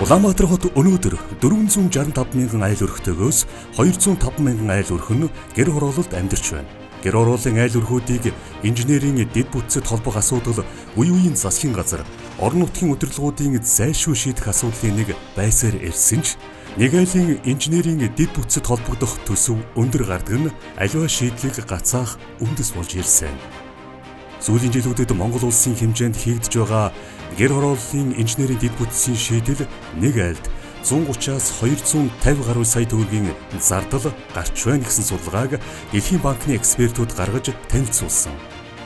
Улаанбаатар хот өнөөдөр 465 мянган айл өрхтөөгөөс 205 мянган айл өрх нь гэр хороололд амьдарч байна. Гэр хорооллын айл өрхүүдийг инженерийн дэд бүтцэд холбох асуудал үе үеийн засгийн газар орон нутгийн удирдлагуудын зайлшгүй шийдэх асуудлын нэг байсаар ирсэн ч нэг айлын инженерийн дэд бүтцэд холбогдох төсөв өндөр гардаг нь аливаа шийдлийг гацаах үндэс болж ирсэн. Сүүлийн жилүүдэд Монгол улсын хэмжээнд хийгдэж байгаа гэр хорооллын инженерийн дэд бүтцийн шийдэл нэг айлд 130-аас 250 гаруй сая төгрөгийн зардал гарч байна гэсэн судалгааг Дэлхийн банкны экспертүүд гаргаж танилцуулсан.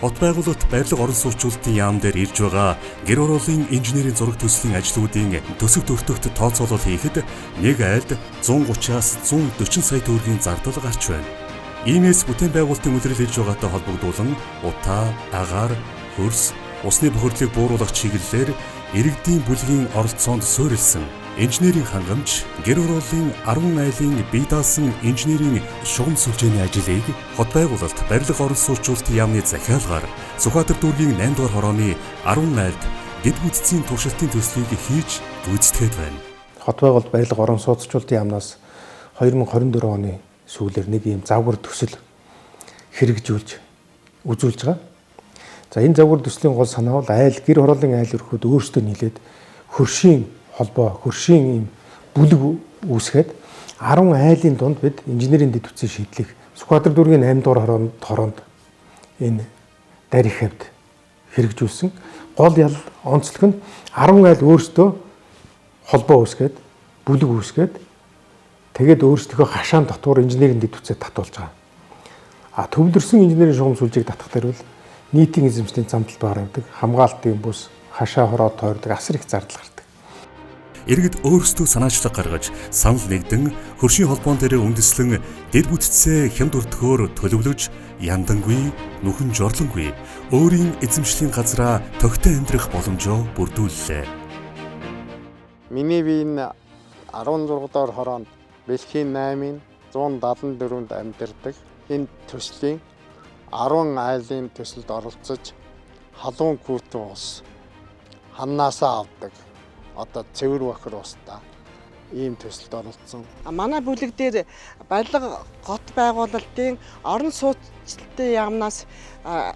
Хот байгуулалт барилга орон сууцчлалтын яам дээр ирж байгаа гэр хорооллын инженерийн зураг төслийн ажлуудын төсөв төртөгт тооцоолол хийхэд нэг айлд 130-аас 140 сая төгрөгийн зардал гарч байна. Иймээс бүтээн байгуулалтын үйлрэл хийж байгаатай холбогдуулан утаа, агаар, хөрс, усны бохирдлыг бууруулах чиглэлээр иргэдийн бүлгийн оролцоонд суурилсан инженерийн хангамж, гэр хорооллын 10 айлын бие даасан инженерийн шугам сүлжээний ажлыг хот байгуулалт барилга орон сууцчлалтын яамны захиалгаар Сүхбаатар дүүргийн 8 дугаар хорооны 10 айлд дэд бүтцийн туршилтын төслийг хийж гүйцэтгэхэд байна. Хот байгуулалт барилга орон сууцчлалтын яамнаас 2024 оны сүүлээр нэг ийм завгар төсөл хэрэгжүүлж үзүүлж байгаа. За энэ завгар төслийн гол санаа бол айл гэр хорооллын айл өрхүүд өөрсдөө нийлээд хөршийн холбоо, хөршийн ийм бүлэг үүсгээд 10 айлын дунд бид инженерийн дэд бүтцийн шийдлийг Сүхбаатар дүүргийн 8 дугаар хороонд энэ дарих хавьд хэрэгжүүлсэн. Гол ял онцлог нь 10 айл өөрсдөө холбоо үүсгээд, бүлэг үүсгээд тэгээд өөрсдөө хашаан дотор инженерийн дэд бүтцээ татуулж байгаа. Төвлөрсөн инженерийн шугам сүлжээг татахлаар бол нийтийн эзэмшлийн зам талбаар явдаг, хамгаалтын бус, хашаа хороо тойрдог, асар их зардал гардаг. Иргэд өөрсдөө санаачлаг гаргаж, санал нэгдэн хөршийн холбоон дээр үндэслэн дэд бүтцээ хямд өртгөөр төлөвлөж, яндангүй, нүхэн жорлонгүй өөрийн эзэмшлийн газраа тогтоо амьдрах боломжоо бүрдүүллээ. Миний биеийн 16 дугаар хороонд Бэлхийн 8-ын 174-нд амьдардаг энэ төслийн 10 айлын төсөлд оролцож халуун хүүтэн ус ханнаасаа авдаг. Одоо цэвэр бохир устай ийм төсөлд оролцсон. Манай бүлэг дээр барилга гот байгуулалтын орон сууцчлалтын яамнаас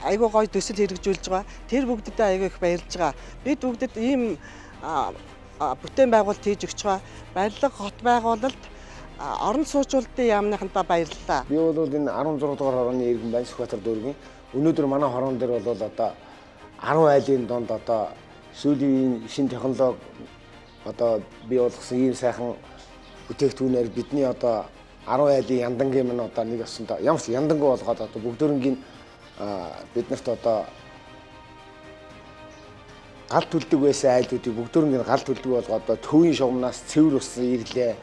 айгүй гоё төсөл хэрэгжүүлж байгаа. Тэр бүгдэд айгүй их баярлж байгаа. Бид бүгдэд ийм бүтээн байгуулалт хийж өгч байгаа. Барилга гот байгуулалт орон сууцчлалтын яамныхантаа баярлалаа. Би бол энэ 16 дугаар хорооны иргэн байна, Сүхбаатар дүүргийн. Өнөөдөр манай хороон дээр бол одоо 10 айлын донд одоо сүүлийн шинэ технологи одоо бий болгосон ийм сайхан бүтээгдэхүүнээр бидний одоо 10 айлын яндангийн мань одоо нэг осондоо ямар ч яндангүй болгоод одоо бүгдөрөнгийн биднэрт одоо гал төлдөг байсан айлуудыг бүгдөрөнгийн гал төлдөг болгоод одоо төвийн шугамнаас цэвэр ус ирлээ.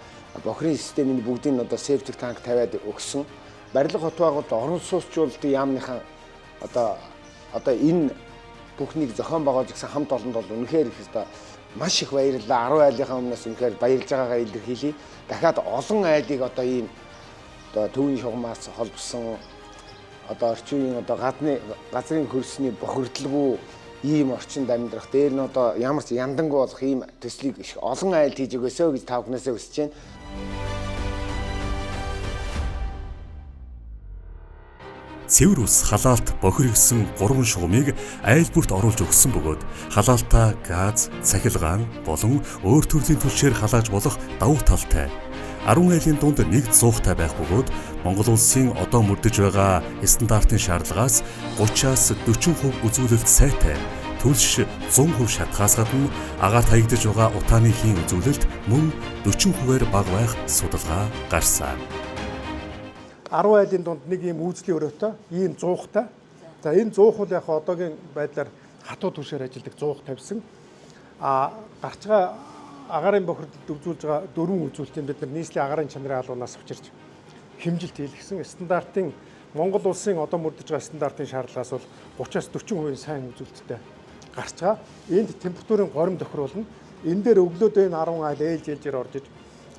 Бохирын системийн бүгдийг одоо септик танк тавиад өгсөн. Барилга хот байгуулалт орон сууцчлалтын яамныхан одоо энэ бүхнийг зохион байгуулж гисэн хамт олонд бол үнэхээр их одоо маш их баярлалаа. 10 айлынхаа өмнөөс үнэхээр баярлж байгаагаа илэрхийлье. Дахиад олон айлыг одоо ийм одоо төвийн шугамаас холбосон одоо орчин үеийн одоо газрын хөрсний бохирдлгүй ийм орчинд амьдрах дээр нь одоо ямар ч яндангүй болох ийм төслийг их олон айлд хийж өгөөсэй гэж та бүхнээсээ хүсэж байна. Цэвэр ус, халаалт, бохир гэсэн 3 шугамыг айл бүрт оруулж өгсөн бөгөөд халаалтаа газ, цахилгаан болон өөр төрлийн түлшээр халааж болох давуу талтай 10 айлын дунд нэг зуухтай байх бөгөөд Монгол улсын одоо мөрдөж байгаа стандартын шаардлагаас 30-аас 40% үзүүлэлт сайтай, төлш 100% шатхаас гадна агаарт хаягдж байгаа утааны хийн үзүүлэлт мөн 40%-аар бага байх судалгаа гарсан. 10 айлын дунд нэг ийм үйлчлэлийн өрөөтэй, ийм зуухтай. За энэ зуух бол яг одоогийн байдлаар хатуу түвшээр ажилладаг зуух тавьсан. Гарч байгаа агаарын бохирдолд үзүүлж байгаа 4 үзүүлэлтийн бид нар нийслэлийн агаарын чанарын алуунаас авчирч хэмжилт хийлгэсэн. Стандартын Монгол улсын одоо мөрдөж байгаа стандартын шаардлагаас бол 30-аас 40% сайн үзүүлэлттэй гарч байгаа. Энд температурын горим тохируулна. Энэ дээр өглөөдөө энэ 10 айл ээлж орж иж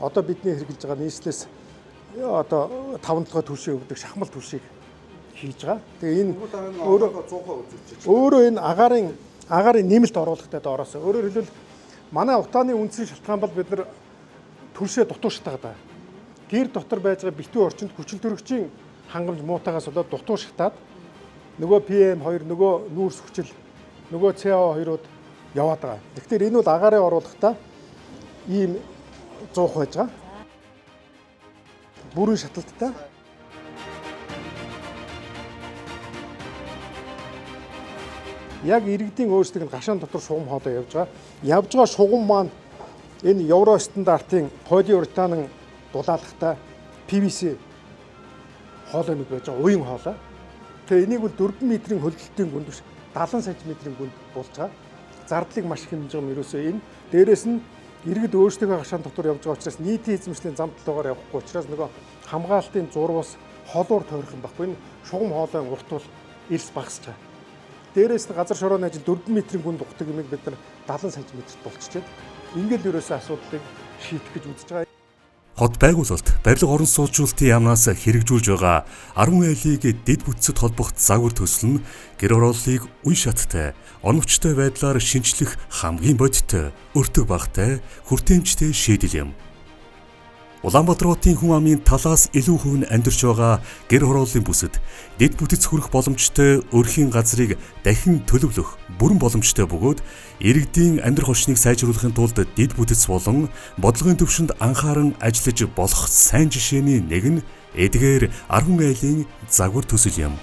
одоо бидний хэрэгжилж байгаа нийслэлээс одоо 5 дахь түвшээ өгдөг шахмал түвшийг хийж байгаа. Тэгээ энэ өөрөө энэ агаарын нэмэлт оруулалтад ороосоо. Өөрөөр хэлбэл Манай утааны үндсэн шалтгаан бол бид нар түлшээ дутууштай байгаа. Гэр дотор байж байгаа битүү орчинд хүчин төрөгчийн хангамж муутагаас болоод дутууштаад нөгөө PM2 нөгөө нүүрс хүчил нөгөө CO2-ууд яваад байгаа. Тэгэхээр энэ бол агаарыг оруулахдаа ийм зуух байж байгаа. Бүрэн шаталттай. Яг иргэдийн өөрсдийг нь гашаан дотор шугам хоолой явж байгаа. Явж байгаа шугам маань энэ евро стандартын полиуретанын дулаалгатай PVC хоолойнууд байж байгаа. Уян хоолой. Тэгээ энийг бол 4 метрийн хөлдөлтийн гүнд биш 70 см-ийн гүнд болж байгаа. Зардлыг маш их хэмжиж байгаа юм ерөөсөө энэ. Дээрээс нь иргэд өөрсдөө гашаан дотор явж байгаа учраас нийтийн эзэмшлийн зам талаагаар явахгүй учраас нөгөө хамгаалтын зурвас холуур тойрох юм баггүй. Энэ шугам хоолойн урт бол эрс багасч байгаа. Дээрээс нь газар шорооны ажил 4 метрийн гүнд ухдаг юмыг бид нар 70 см-т болчихжээ. Ингээд ерөөсөө асуудлыг шийдэх гэж үзэж байгаа. Хот байгуулалт барилга орон сууцлалтын яамнаас хэрэгжүүлж байгаа 10 айлыг дэд бүтцэд холбох загвар төсөл нь гэр орооллыг үе шаттай, оновчтой байдлаар шинжлэх хамгийн бодиттой, өртөг багтай, хүртээмжтэй шийдэл юм. Улаанбаатар хотын хүн амын талаас илүү хувь нь амьдарч байгаа гэр хорооллын бүсэд дэд бүтэц хүрэх боломжтой өрхийн газрыг дахин төлөвлөх бүрэн боломжтой бөгөөд иргэдийн амьдрах орчныг сайжруулахын тулд дэд бүтэц болон бодлогын төвшөнд анхааран ажиллаж болох сайн жишээний нэг нь эдгээр 10 айлын загвар төсөл юм.